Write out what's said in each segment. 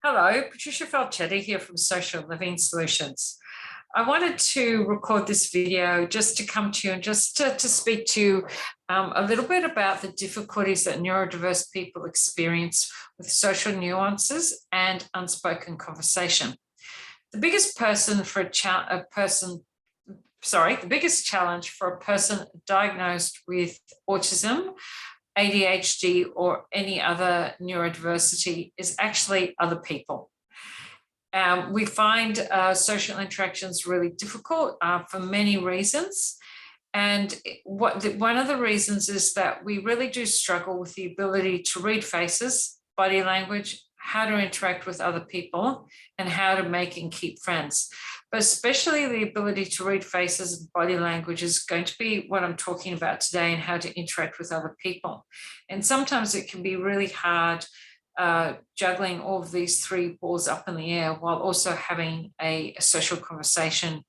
Hello, Patricia Falchetti here from Social Living Solutions. I wanted to record this video just to come to you and just to speak to you a little bit about the difficulties that neurodiverse people experience with social nuances and unspoken conversation. The biggest challenge for a person diagnosed with autism, ADHD, or any other neurodiversity is actually other people. We find social interactions really difficult for many reasons. And one of the reasons is that we really do struggle with the ability to read faces, body language, how to interact with other people, and how to make and keep friends. But especially the ability to read faces and body language is going to be what I'm talking about today, and how to interact with other people. And sometimes it can be really hard juggling all of these three balls up in the air while also having a social conversation,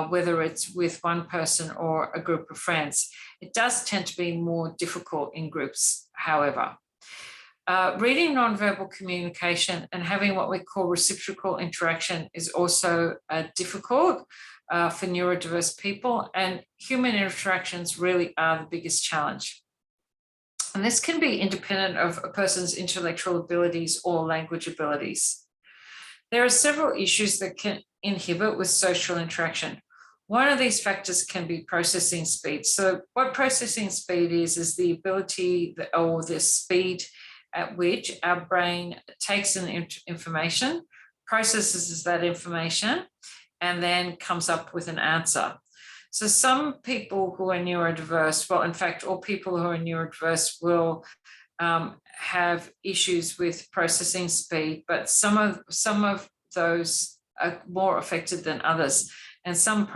whether it's with one person or a group of friends. It does tend to be more difficult in groups, however. Reading nonverbal communication and having what we call reciprocal interaction is also difficult for neurodiverse people, and human interactions really are the biggest challenge. And this can be independent of a person's intellectual abilities or language abilities. There are several issues that can inhibit with social interaction. One of these factors can be processing speed. So what processing speed is the ability or the speed at which our brain takes in information, processes that information, and then comes up with an answer. So some people who are neurodiverse, well, in fact, all people who are neurodiverse will have issues with processing speed, but some of those are more affected than others. And some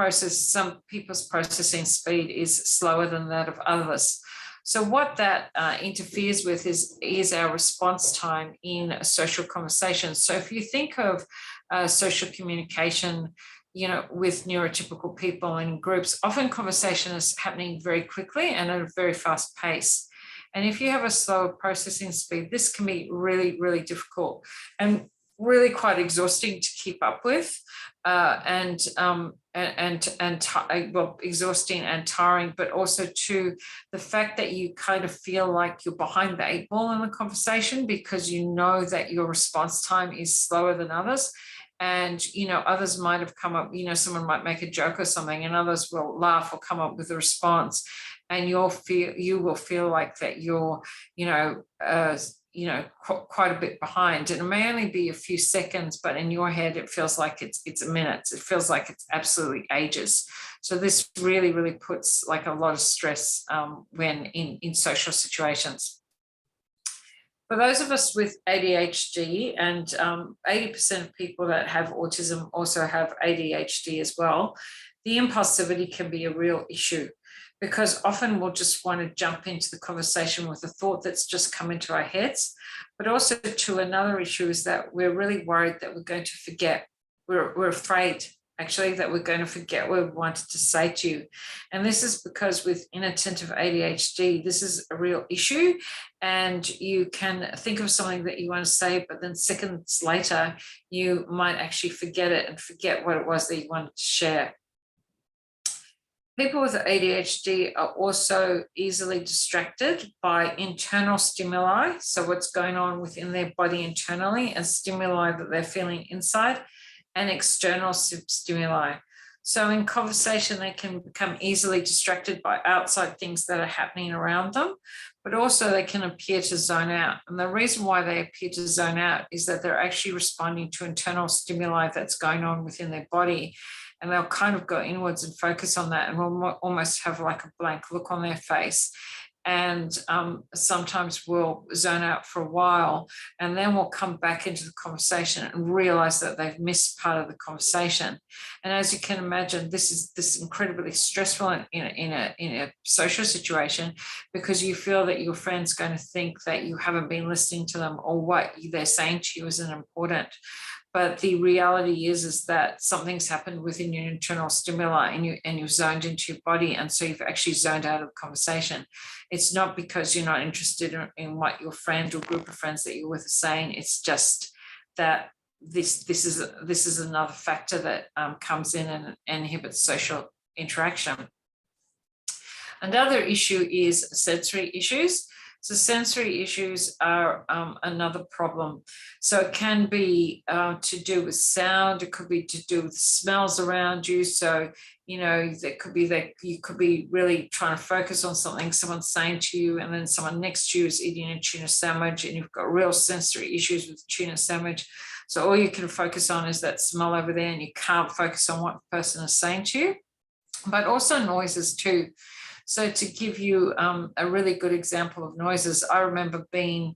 people's processing speed is slower than that of others. So what that interferes with is our response time in a social conversation. So if you think of social communication, with neurotypical people in groups, often conversation is happening very quickly and at a very fast pace. And if you have a slower processing speed, this can be really, really difficult and really quite exhausting to keep up with, exhausting and tiring, but also to the fact that you kind of feel like you're behind the eight ball in the conversation because you know that your response time is slower than others. And, others might have come up, someone might make a joke or something and others will laugh or come up with a response. And you will feel like that you're, quite a bit behind. And it may only be a few seconds, but in your head, it feels like it's minutes. It feels like it's absolutely ages. So this really, really puts like a lot of stress when in social situations. For those of us with ADHD, and 80% of people that have autism also have ADHD as well, the impulsivity can be a real issue because often we'll just want to jump into the conversation with a thought that's just come into our heads. But also to another issue is that we're really worried that we're going to forget. We're afraid actually that we're going to forget what we wanted to say to you. And this is because with inattentive ADHD, this is a real issue. And you can think of something that you want to say, but then seconds later, you might actually forget it and forget what it was that you wanted to share. People with ADHD are also easily distracted by internal stimuli. So what's going on within their body internally and stimuli that they're feeling inside, and external stimuli. So in conversation, they can become easily distracted by outside things that are happening around them, but also they can appear to zone out. And the reason why they appear to zone out is that they're actually responding to internal stimuli that's going on within their body. And they'll kind of go inwards and focus on that and will almost have like a blank look on their face. And sometimes we'll zone out for a while and then we'll come back into the conversation and realize that they've missed part of the conversation. And as you can imagine, this is incredibly stressful in a social situation because you feel that your friend's going to think that you haven't been listening to them or what they're saying to you isn't important. But the reality is that something's happened within your internal stimuli, and you've zoned into your body, and so you've actually zoned out of the conversation. It's not because you're not interested in what your friend or group of friends that you're with are saying. It's just that this is another factor that comes in and inhibits social interaction. Another issue is sensory issues. So sensory issues are another problem. So it can be to do with sound. It could be to do with smells around you. So, you know, that could be that you could be really trying to focus on something someone's saying to you, and then someone next to you is eating a tuna sandwich, and you've got real sensory issues with the tuna sandwich. So all you can focus on is that smell over there, and you can't focus on what the person is saying to you. But also noises too. So to give you a really good example of noises, I remember being,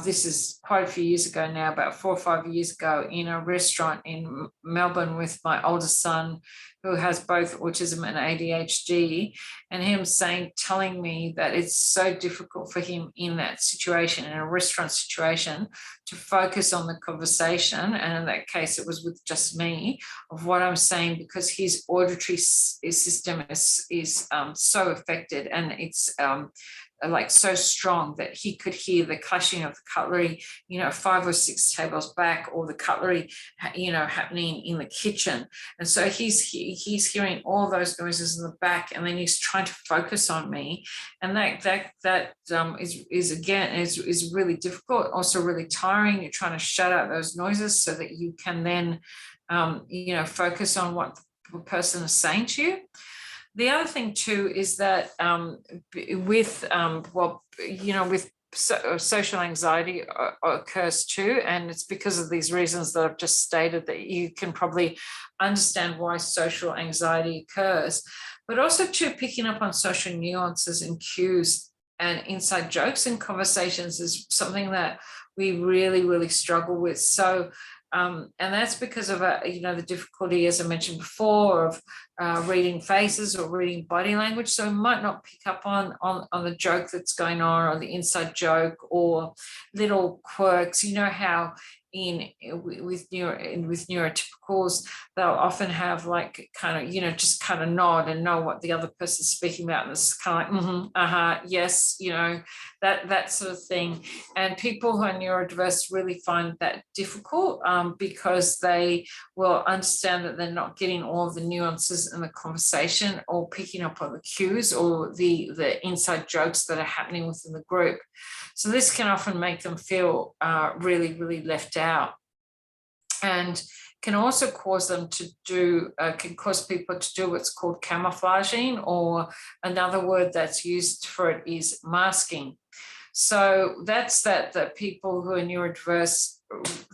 this is quite a few years ago now, about 4 or 5 years ago, in a restaurant in Melbourne with my oldest son, who has both autism and ADHD, and him telling me that it's so difficult for him in that situation, in a restaurant situation, to focus on the conversation. And in that case, it was with just me, of what I'm saying, because his auditory system is so affected, and it's like so strong that he could hear the clashing of the cutlery, you know, 5 or 6 tables back, or the cutlery, you know, happening in the kitchen. And so he's hearing all those noises in the back, and then he's trying to focus on me. And that is really difficult, also really tiring. You're trying to shut out those noises so that you can then, you know, focus on what the person is saying to you. The other thing too is that with social anxiety occurs too, and it's because of these reasons that I've just stated that you can probably understand why social anxiety occurs, but also too picking up on social nuances and cues and inside jokes in conversations is something that we really, really struggle with. So and that's because of the difficulty, as I mentioned before, of reading faces or reading body language. So we might not pick up on the joke that's going on, or the inside joke, or little quirks. You know how with neurotypicals, they'll often have like kind of, just kind of nod and know what the other person's speaking about, and it's kind of like yes, that sort of thing. And people who are neurodiverse really find that difficult because they will understand that they're not getting all of the nuances in the conversation, or picking up on the cues or the inside jokes that are happening within the group. So this can often make them feel really, really left out, and can also cause them to can cause people to do what's called camouflaging, or another word that's used for it is masking. So that's that people who are neurodiverse,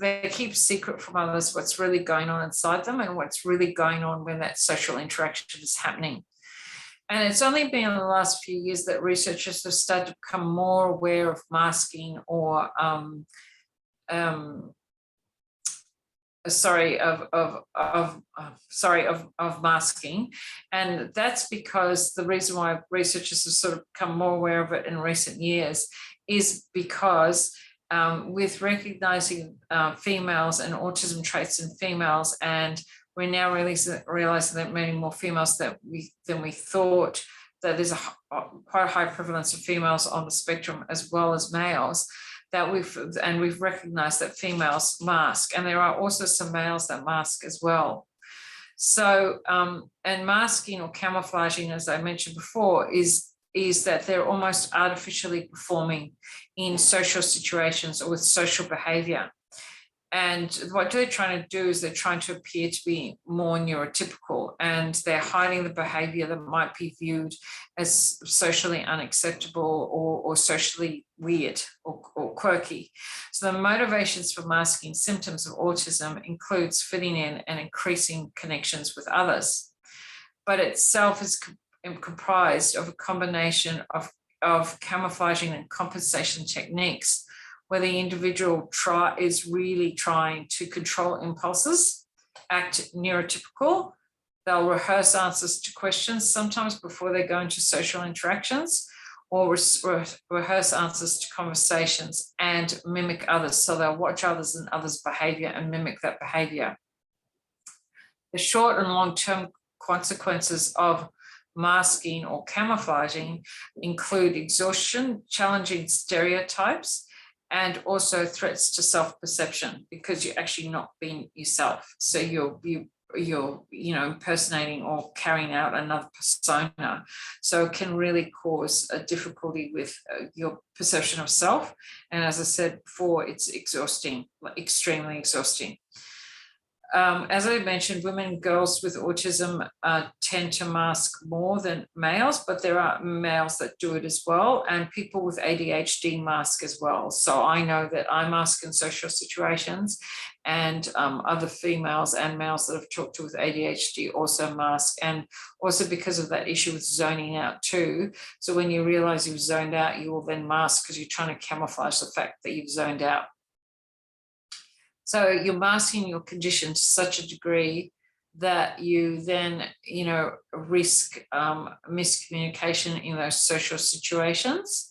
they keep secret from others what's really going on inside them, and what's really going on when that social interaction is happening. And it's only been in the last few years that researchers have started to become more aware of masking, or of masking. And that's because the reason why researchers have sort of become more aware of it in recent years is because with recognizing females and autism traits in females, and we're now realizing that many more females than we thought, that there's quite a high prevalence of females on the spectrum as well as males, that we've recognized that females mask, and there are also some males that mask as well. So and masking or camouflaging, as I mentioned before, is that they're almost artificially performing in social situations or with social behavior. And what they're trying to do is they're trying to appear to be more neurotypical, and they're hiding the behavior that might be viewed as socially unacceptable or socially weird or quirky. So the motivations for masking symptoms of autism includes fitting in and increasing connections with others, but itself is comprised of a combination of camouflaging and compensation techniques, where the individual is really trying to control impulses, act neurotypical. They'll rehearse answers to questions sometimes before they go into social interactions, or rehearse answers to conversations and mimic others. So they'll watch others and others' behavior and mimic that behavior. The short and long-term consequences of masking or camouflaging include exhaustion, challenging stereotypes, and also threats to self-perception, because you're actually not being yourself. So you're impersonating or carrying out another persona. So it can really cause a difficulty with your perception of self. And as I said before, it's exhausting, extremely exhausting. As I mentioned, women and girls with autism tend to mask more than males, but there are males that do it as well, and people with ADHD mask as well. So I know that I mask in social situations, and other females and males that I've talked to with ADHD also mask, and also because of that issue with zoning out too. So when you realize you've zoned out, you will then mask because you're trying to camouflage the fact that you've zoned out. So you're masking your condition to such a degree that you then, risk miscommunication in those social situations.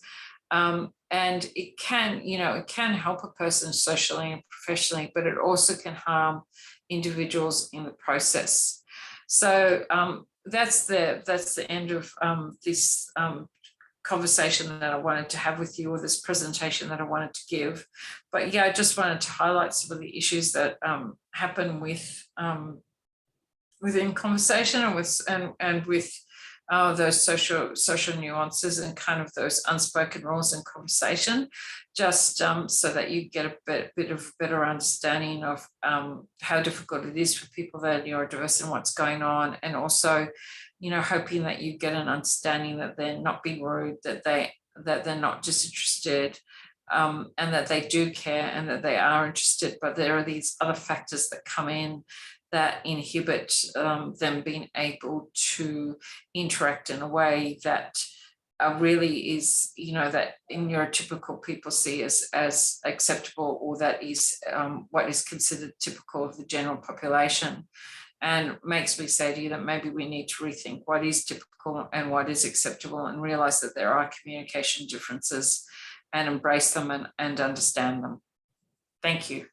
And it can help a person socially and professionally, but it also can harm individuals in the process. So that's the end of this conversation that I wanted to have with you, or this presentation that I wanted to give. But yeah, I just wanted to highlight some of the issues that happen within conversation and with those social nuances and kind of those unspoken rules in conversation, just so that you get a bit of better understanding of how difficult it is for people that are neurodiverse and what's going on, and also hoping that you get an understanding that they're not being rude, that they're not disinterested, and that they do care and that they are interested, but there are these other factors that come in that inhibit them being able to interact in a way that really is, that neurotypical people see as acceptable, or that is what is considered typical of the general population. And makes me say to you that maybe we need to rethink what is typical and what is acceptable, and realize that there are communication differences, and embrace them and understand them. Thank you.